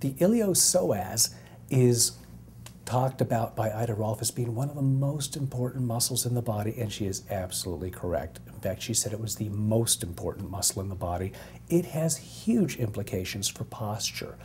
The iliopsoas is talked about by Ida Rolf as being one of the most important muscles in the body, and she is absolutely correct. In fact, she said it was the most important muscle in the body. It has huge implications for posture.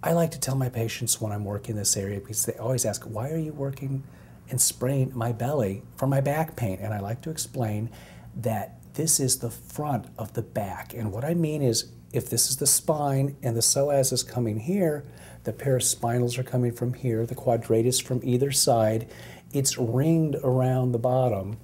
I like to tell my patients when I'm working this area, because they always ask, why are you working and spraying my belly for my back pain? And I like to explain that this is the front of the back. And what I mean is, if this is the spine and the psoas is coming here, the paraspinals are coming from here, the quadratus from either side, it's ringed around the bottom,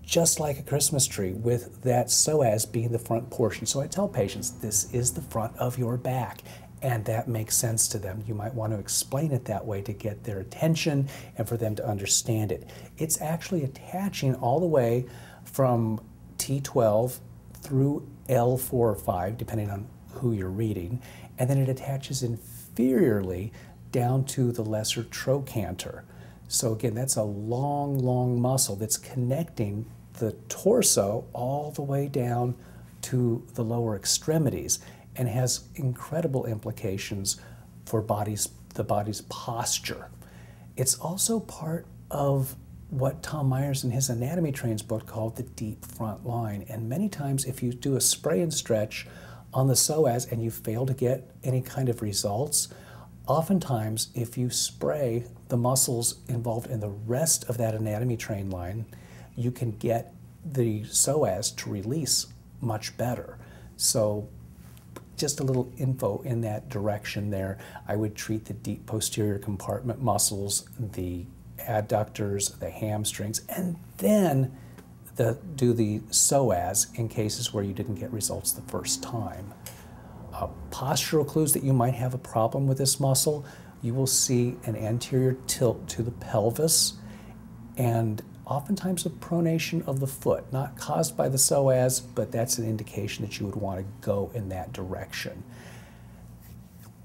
just like a Christmas tree, with that psoas being the front portion. So I tell patients, this is the front of your back, and that makes sense to them. You might want to explain it that way to get their attention and for them to understand it. It's actually attaching all the way from T12 through L4 or 5, depending on who you're reading, and then it attaches inferiorly down to the lesser trochanter. So again, that's a long, long muscle that's connecting the torso all the way down to the lower extremities, and has incredible implications for the body's posture. It's also part of what Tom Myers in his Anatomy Trains book called the deep front line. And many times if you do a spray and stretch on the psoas and you fail to get any kind of results, oftentimes if you spray the muscles involved in the rest of that anatomy train line, you can get the psoas to release much better. So just a little info in that direction there. I would treat the deep posterior compartment muscles, the adductors, the hamstrings, and then do the psoas in cases where you didn't get results the first time. Postural clues that you might have a problem with this muscle, you will see an anterior tilt to the pelvis and oftentimes a pronation of the foot, not caused by the psoas, but that's an indication that you would want to go in that direction.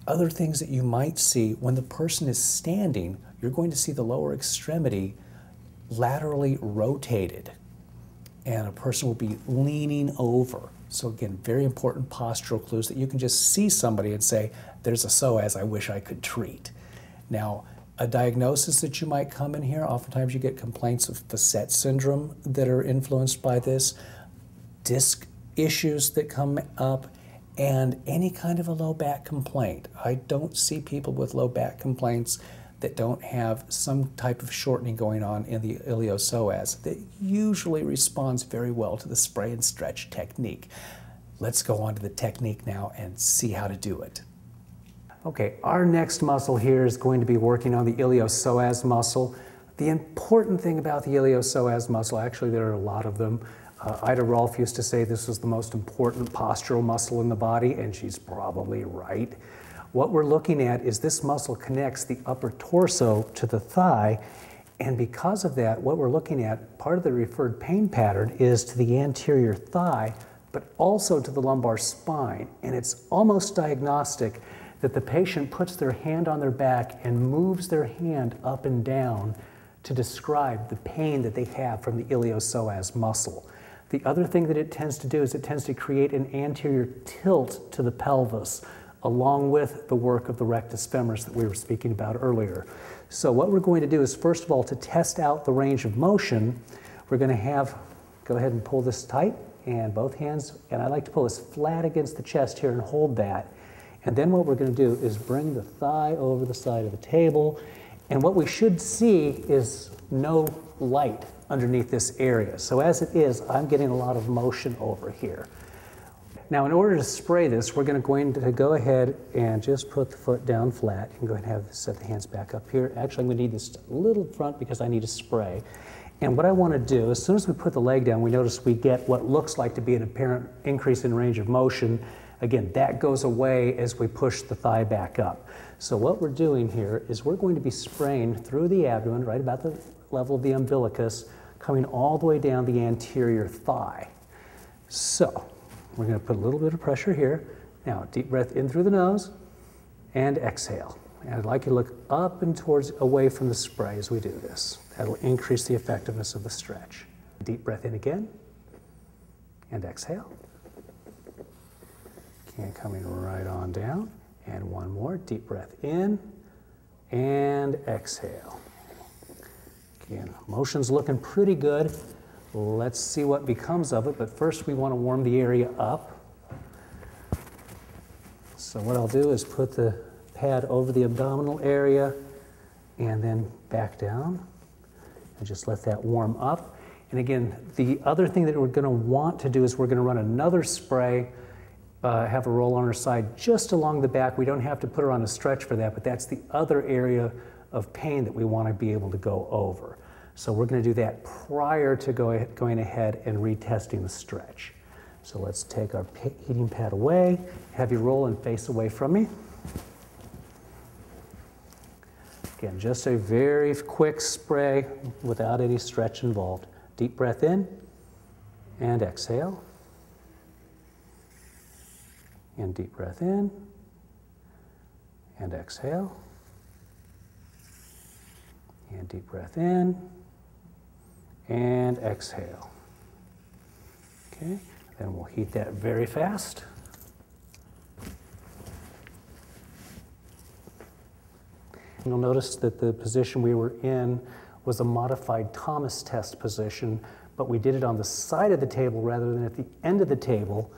Other things that you might see when the person is standing, you're going to see the lower extremity laterally rotated, and a person will be leaning over. So again, very important postural clues that you can just see somebody and say, there's a psoas I wish I could treat. Now, a diagnosis that you might come in here, oftentimes you get complaints of facet syndrome that are influenced by this, disc issues that come up, and any kind of a low back complaint. I don't see people with low back complaints that don't have some type of shortening going on in the iliopsoas that usually responds very well to the spray and stretch technique. Let's go on to the technique now and see how to do it. Okay, our next muscle here is going to be working on the iliopsoas muscle. The important thing about the iliopsoas muscle, actually there are a lot of them. Ida Rolf used to say this was the most important postural muscle in the body, and she's probably right. What we're looking at is this muscle connects the upper torso to the thigh, and because of that, what we're looking at, part of the referred pain pattern is to the anterior thigh, but also to the lumbar spine, and it's almost diagnostic that the patient puts their hand on their back and moves their hand up and down to describe the pain that they have from the iliopsoas muscle. The other thing that it tends to do is it tends to create an anterior tilt to the pelvis, along with the work of the rectus femoris that we were speaking about earlier. So what we're going to do is, first of all, to test out the range of motion, we're going to go ahead and pull this tight, and both hands, and I like to pull this flat against the chest here and hold that. And then what we're going to do is bring the thigh over the side of the table, and what we should see is no light underneath this area. So as it is, I'm getting a lot of motion over here. Now, in order to spray this, we're going to go ahead and just put the foot down flat. You can go ahead and set the hands back up here. Actually, I'm going to need this a little front because I need to spray. And what I want to do, as soon as we put the leg down, we notice we get what looks like to be an apparent increase in range of motion. Again, that goes away as we push the thigh back up. So what we're doing here is we're going to be spraying through the abdomen, right about the level of the umbilicus, coming all the way down the anterior thigh. So we're going to put a little bit of pressure here. Now, deep breath in through the nose and exhale. And I'd like you to look up and away from the spray as we do this. That'll increase the effectiveness of the stretch. Deep breath in again and exhale. And coming right on down. And one more, deep breath in and exhale. Again, motion's looking pretty good. Let's see what becomes of it, but first we want to warm the area up. So what I'll do is put the pad over the abdominal area and then back down and just let that warm up. And again, the other thing that we're going to want to do is we're going to run another spray, have a roll on her side just along the back. We don't have to put her on a stretch for that, but that's the other area of pain that we want to be able to go over. So we're going to do that prior to going ahead and retesting the stretch. So let's take our heating pad away, have you roll and face away from me. Again, just a very quick spray without any stretch involved. Deep breath in and exhale. And deep breath in and exhale. And deep breath in and exhale. Okay, then we'll heat that very fast. You'll notice that the position we were in was a modified Thomas test position, but we did it on the side of the table rather than at the end of the table,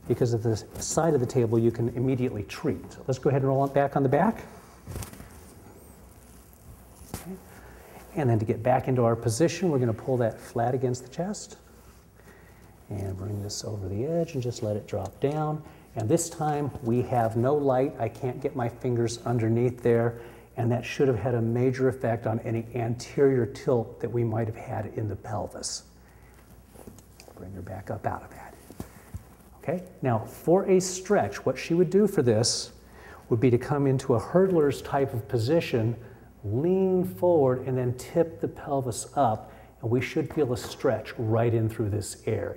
because at the side of the table you can immediately treat. So let's go ahead and roll it back on the back. Okay. And then to get back into our position, we're going to pull that flat against the chest and bring this over the edge and just let it drop down. And this time we have no light. I can't get my fingers underneath there, and that should have had a major effect on any anterior tilt that we might have had in the pelvis. Bring her back up out of that. Okay, now for a stretch, what she would do for this would be to come into a hurdler's type of position, lean forward, and then tip the pelvis up, and we should feel a stretch right in through this area.